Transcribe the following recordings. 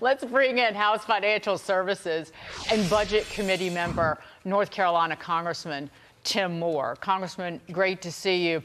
Let's bring in House Financial Services and Budget Committee member, North Carolina Congressman Tim Moore. Congressman, great to see you.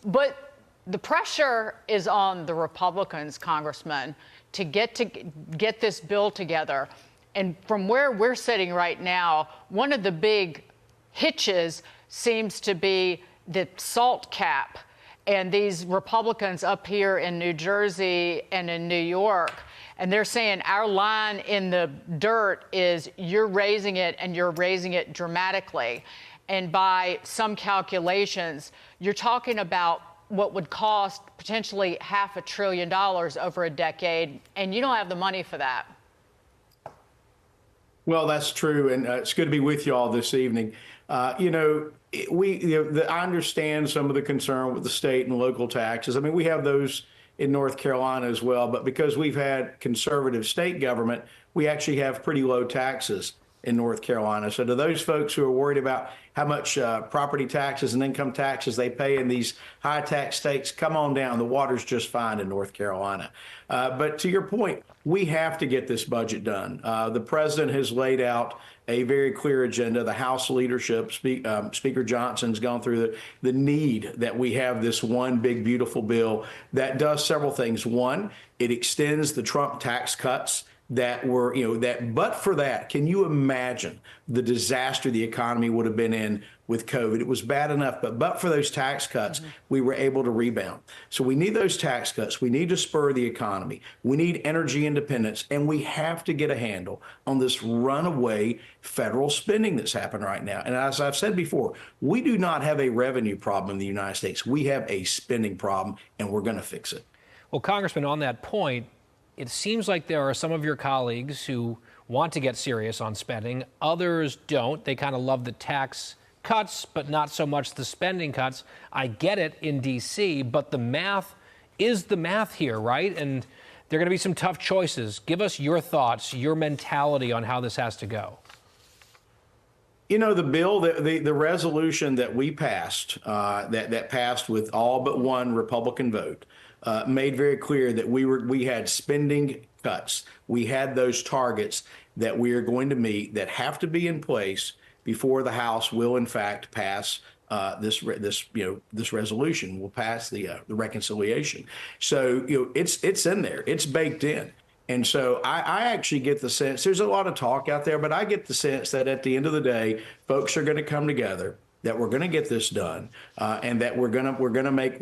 But the pressure is on the Republicans, Congressman, to get this bill together. And from where we're sitting right now, one of the big hitches seems to be the SALT cap. And these Republicans up here in New Jersey and in New York, and they're saying our line in the dirt is you're raising it, and you're raising it dramatically. And by some calculations, you're talking about what would cost potentially $500 billion over a decade, and you don't have the money for that. Well, that's true, and it's good to be with you all this evening. I understand some of the concern with the state and local taxes. I mean, we have those in North Carolina as well, but because we've had conservative state government, we actually have pretty low taxes in North Carolina. So to those folks who are worried about how much property taxes and income taxes they pay in these high tax states, come on down. The water's just fine in North Carolina. But to your point, we have to get this budget done. The president has laid out a very clear agenda. The House leadership, Speaker Johnson's gone through the need that we have this one big, beautiful bill that does several things. One, it extends the Trump tax cuts that were, but for that, can you imagine the disaster the economy would have been in with COVID? It was bad enough, but for those tax cuts, we were able to rebound. So we need those tax cuts. We need to spur the economy. We need energy independence, and we have to get a handle on this runaway federal spending that's happened right now. And as I've said before, we do not have a revenue problem in the United States. We have a spending problem, and we're going to fix it. Well, Congressman, on that point, it seems like there are some of your colleagues who want to get serious on spending. Others don't. They kind of love the tax cuts, but not so much the spending cuts. I get it in D.C., but the math is the math here, right? And there are going to be some tough choices. Give us your thoughts, your mentality on how this has to go. The bill, the resolution that we passed, that passed with all but one Republican vote, made very clear that we had spending cuts. We had those targets that we are going to meet that have to be in place before the House will, in fact, pass this resolution. Will pass the reconciliation. So it's in there. It's baked in. And so I actually get the sense there's a lot of talk out there, but I get the sense that at the end of the day, folks are going to come together, that we're going to get this done, and that we're going to make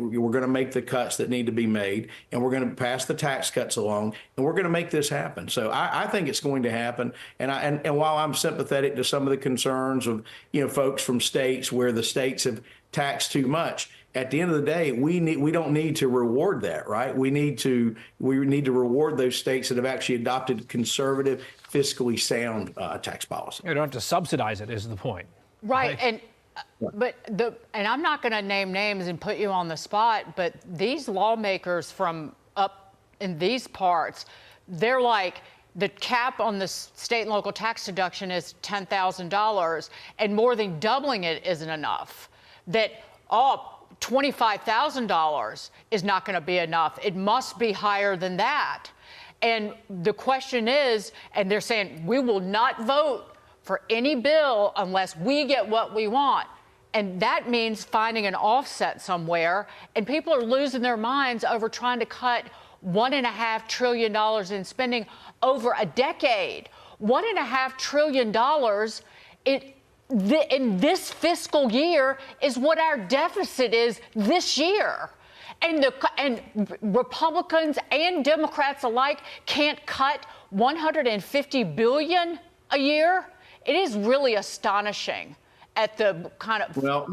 the cuts that need to be made, and we're going to pass the tax cuts along, and we're going to make this happen. So I think it's going to happen. And while I'm sympathetic to some of the concerns of folks from states where the states have taxed too much, at the end of the day, we don't need to reward that, right? We need to reward those states that have actually adopted conservative, fiscally sound tax policy. You don't have to subsidize it, is the point. Right. And I'm not going to name names and put you on the spot, but these lawmakers from up in these parts, they're like, the cap on the state and local tax deduction is $10,000, and more than doubling it isn't enough. That $25,000 is not going to be enough. It must be higher than that. And the question is, and they're saying, we will not vote for any bill unless we get what we want. And that means finding an offset somewhere. And people are losing their minds over trying to cut $1.5 trillion in spending over a decade. $1.5 trillion in this fiscal year is what our deficit is this year. And Republicans and Democrats alike can't cut $150 billion a year. It is really astonishing at the kind of. Well,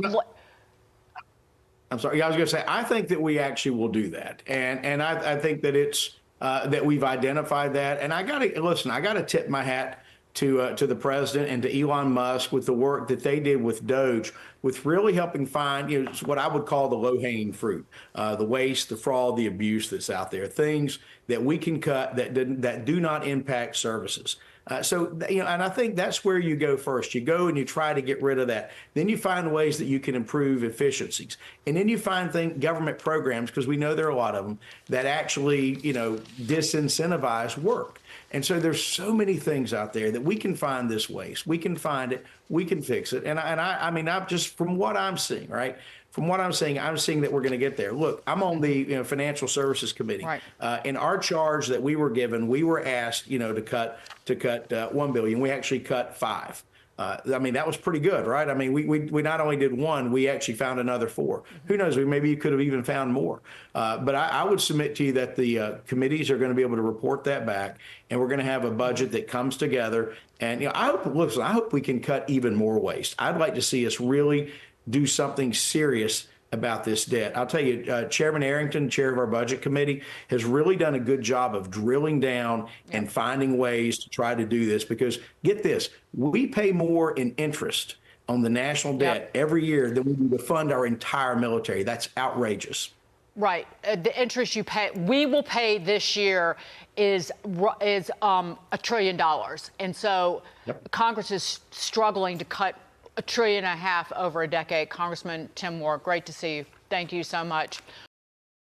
I'm sorry. I was going to say, I think that we actually will do that. And I think that it's that we've identified that. And I got to tip my hat to the president and to Elon Musk with the work that they did with Doge, with really helping find what I would call the low-hanging fruit, the waste, the fraud, the abuse that's out there, things that we can cut that do not impact services. And I think that's where you go first. You go and you try to get rid of that. Then you find ways that you can improve efficiencies. And then you find government programs, because we know there are a lot of them, that actually, disincentivize work. And so there's so many things out there that we can find this waste. We can find it. We can fix it. I mean, I'm just from what I'm seeing, right? From what I'm seeing that we're going to get there. Look, I'm on the Financial Services Committee. Right. In our charge that we were given, we were asked, to cut $1 billion. We actually cut 5. I mean, that was pretty good, right? I mean, we not only did 1, we actually found another 4. Who knows? Maybe you could have even found more. But I would submit to you that the committees are going to be able to report that back, and we're going to have a budget that comes together. And I hope we can cut even more waste. I'd like to see us really do something serious about this debt. I'll tell you, Chairman Arrington, chair of our budget committee, has really done a good job of drilling down and finding ways to try to do this, because get this, we pay more in interest on the national debt every year than we do to fund our entire military. That's outrageous. Right. The interest you pay, we will pay this year is $1 trillion. And so Congress is struggling to cut $1.5 trillion over a decade. Congressman Tim Moore, great to see you. Thank you so much.